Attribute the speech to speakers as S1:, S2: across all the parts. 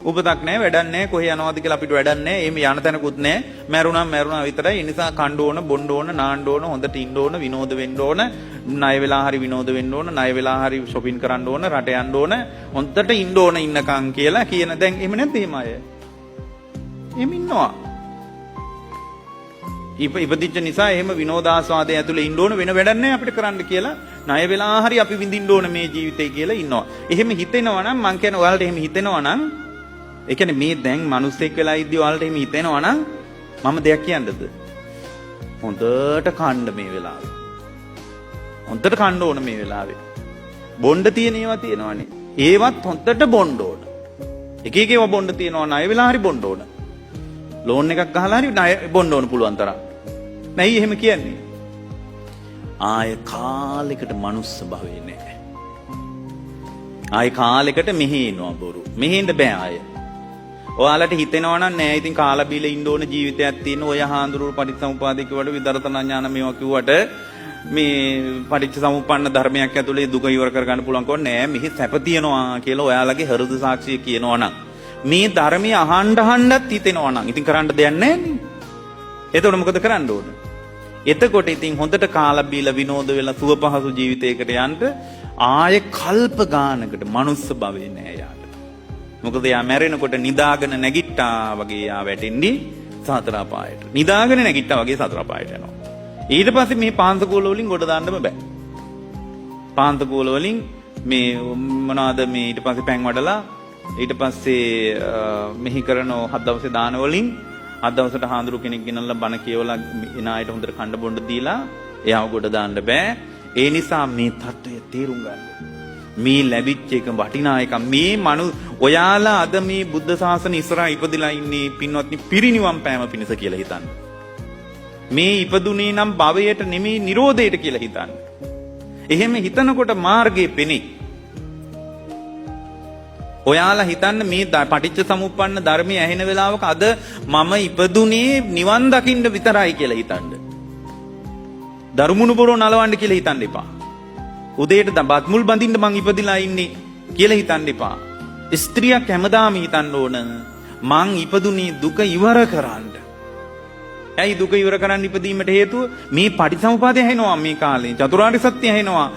S1: උපතක් නැහැ, වැඩක් නැහැ, කොහේ යනවද කියලා අපිට වැඩක් නැහැ. එහෙම යන තැනකුත් නැහැ. මැරුණා විතරයි. ඒ නිසා කන්න ඕන, බොන්න ඕන, නාන්න ඕන, හොඳට ඉන්න ඕන, විනෝද වෙන්න ඕන, ණය වෙලා හරි විනෝද වෙන්න ඕන, ණය වෙලා හරි shopping කරන්න ඕන, රට යන්න ඕන, හොඳට ඉන්න ඕන ඉන්නකම් කියලා කියන. දැන් එහෙම නැද්ද එහෙම අය? එහෙම ඉන්නවා. ඉපදිච්ච නිසා එහෙම විනෝදාස්වාදයේ ඇතුලේ ඉන්න ඕන, වෙන වැඩක් නැහැ අපිට කරන්න කියලා ණය වෙලා හරි අපි විඳින්න ඕන මේ ජීවිතේ කියලා ඉන්නවා. එහෙම හිතෙනවා නම් මං කියන්නේ ඔයාලට එහෙම හිතෙනවා නම් ඒ කියන්නේ මේ දැන් මිනිස්සෙක් වෙලා ඉද්දි ඔයාලට එහෙම හිතෙනවා නම් මම දෙයක් කියන්නද? හොඳට කන්න මේ වෙලාවේ. හොඳට කන්න ඕන මේ වෙලාවේ. බොණ්ඩ තියෙන ඒවා තියෙනවනේ. ඒවත් හොඳට බොන්න ඕන. එක එක ඒවා බොන්න තියෙනවා ණය වෙලා හරි බොන්න ඕන. ලෝන් එකක් ගහලා හරි ණය බොන්න ඕන පුළුවන් තරම්. නැයි එහෙම කියන්නේ. ආය කාලෙකට මනුස්ස භවේ නැහැ. ආය කාලෙකට මෙහෙ එනවා බොරු. මෙහෙන්න බෑ ආය. ඔයාලට හිතෙනවා නම් නෑ ඉතින් කාලා බීලා ඉන්න ඕන ජීවිතයක් තියෙන ඔය හාඳුරු පටිච්චසමුපාදේ කිව්වට විදර්ශනා ඥාන මේවා කිව්වට මේ පටිච්චසමුප්පන්න ධර්මයක් ඇතුලේ දුක ඉවර කරගන්න පුළුවන් කො නෑ මෙහි සැප තියනවා කියලා ඔයාලගේ හෘද සාක්ෂිය කියනවා නම් මේ ධර්මයේ අහන්නත් හිතෙනවා නම් ඉතින් කරන්න දෙයක් නෑනේ. එතකොට මොකද කරන්න ඕන? එතකොට ඉතින් හොඳට කාලා බීලා විනෝද වෙලා සුව පහසු ජීවිතයකට යන්න ආයේ කල්ප ගානකට මනුස්ස භවේ නෑ යාට. මොකද යා මැරෙනකොට නිදාගෙන නැගිට්ටා වගේ යා වැටෙන්නේ සතර අපායට. නිදාගෙන නැගිට්ටා වගේ සතර අපායට යනවා. ඊට පස්සේ මේ පාන්සකෝල වලින් ගොඩ දාන්නම බෑ. පාන්සකෝල වලින් මේ මොනවාද මේ ඊට පස්සේ පැන් වඩලා ඊට පස්සේ මෙහි කරන හත් දවසේ දාන වලින් හත් දවසට හාඳුරු කෙනෙක් ගෙනල්ලා බණ කියවලා එන අයට හොඳට කන්න බොන්න දීලා එයාව ගොඩ දාන්න බෑ. ඒ නිසා මේ தত্ত্বය තේරුම් ගන්න. මේ ලැබිච්ච එක වටිනා එක මේ ඔයාලා අද මේ බුද්ධ ශාසන ඉස්සරහා ඉපදිලා ඉන්නේ පින්වත්නි පිරිනිවන් පෑම පිණිස කියලා හිතන්න. මේ ඉපදුනේ නම් භවයට නෙමෙයි නිරෝධයට කියලා හිතන්න. එහෙම හිතනකොට මාර්ගයේ පෙනේ. ඔයාලා හිතන්න මේ පටිච්ච සමුප්පන්න ධර්මයේ ඇහෙන වෙලාවක අද මම ඉපදුනේ නිවන් දකින්න විතරයි කියලා හිතන්න. දරුමුණු බොරෝ නලවන්න කියලා හිතන්න එපා. උදේට බත් මුල් බඳින්න මං ඉපදිලා ඉන්නේ කියලා හිතන්න එපා. ස්ත්‍රියක් හැමදාම හිතන්න ඕන මං ඉපදුනේ දුක ඉවර කරන්න. ඇයි දුක ඉවර කරන්න ඉපදීමට හේතුව? මේ පටිච්චසමුපාදය ඇහෙනවා මේ කාලේ. චතුරාර්ය සත්‍ය ඇහෙනවා.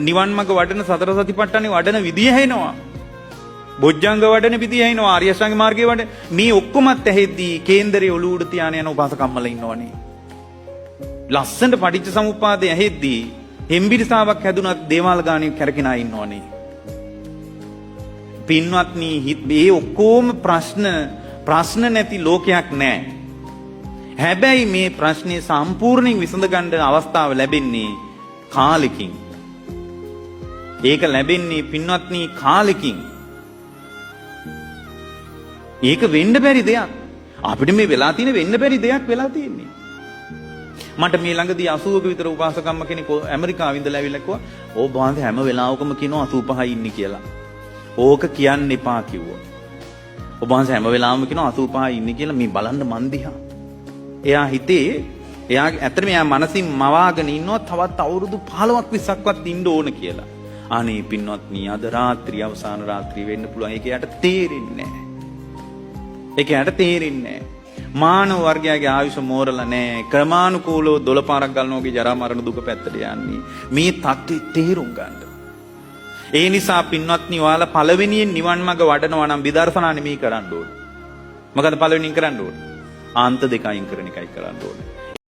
S1: නිවන් මඟ වඩන සතර සතිපට්ඨානේ වඩන විදිය ඇහෙනවා. බොජ්ජංග වඩන විදිය ඇහෙනවා. ආර්ය අෂ්ටාංග මාර්ගයේ වඩන මේ ඔක්කොමත් ඇහෙද්දී කේන්දරේ ඔලුව උඩ තියාන යන උපාසකම්මල ඉන්නවනේ. ලස්සනට පටිච්චසමුපාදය ඇහෙද්දී හෙම්බිරිසාවක් හැදුනත් දේවාල ගානේ කැරකින අය ඉන්නවනේ. පින්වත්නි මේ ඔක්කොම ප්‍රශ්න නැති ලෝකයක් නැහැ. හැබැයි මේ ප්‍රශ්නේ සම්පූර්ණයෙන් විසඳ ගන්න අවස්ථාව ලැබෙන්නේ කාලෙකින්. ඒක ලැබෙන්නේ පින්වත්නි කාලෙකින්. ඒක වෙන්න බැරි දෙයක්. අපිට මේ වෙලා තියෙන වෙන්න බැරි දෙයක් වෙලා තියෙන්නේ. මට මේ ළඟදී 80ක විතර උපාසකම්ම කෙනෙක් ඇමරිකාවෙ ඉඳලා ඇවිල්ලා කිව්වා "ඕ බාන්දේ හැම වෙලාවකම කියනවා 85යි ඉන්නේ කියලා." ඕක කියන්න එපා කිව්වා. ඔබ වහන්සේ හැම වෙලාවෙම කියනවා 85යි ඉන්නේ කියලා මේ බලන්න මන් දිහා. එයා හිතේ එයා ඇත්තටම එයා මනසින් මවාගෙන ඉන්නවා තවත් අවුරුදු 15ක් 20ක්වත් ඉන්න ඕන කියලා. අනේ පින්වත්නි අද රාත්‍රිය අවසාන රාත්‍රිය වෙන්න පුළුවන්. ඒක යාට තේරෙන්නේ නැහැ. ඒක යාට තේරෙන්නේ නැහැ. මානව වර්ගයාගේ ආයුෂ මෝරලා නැහැ. ක්‍රමානුකූලව 12 පාරක් ගලනෝගේ ජරා මරණ දුක පැත්තට යන්නේ. මේ தත්ත්වය තේරුම් ගන්න. ඒ නිසා පින්වත්නි ඔයාලා පළවෙනියෙන් නිවන් මඟ වඩනවා නම් විදර්ශනා නෙමෙයි කරන්න ඕනේ. මොකද පළවෙනියෙන් කරන්න ඕනේ? ආන්ත දෙක අයින් කරන එකයි කරන්න ඕනේ.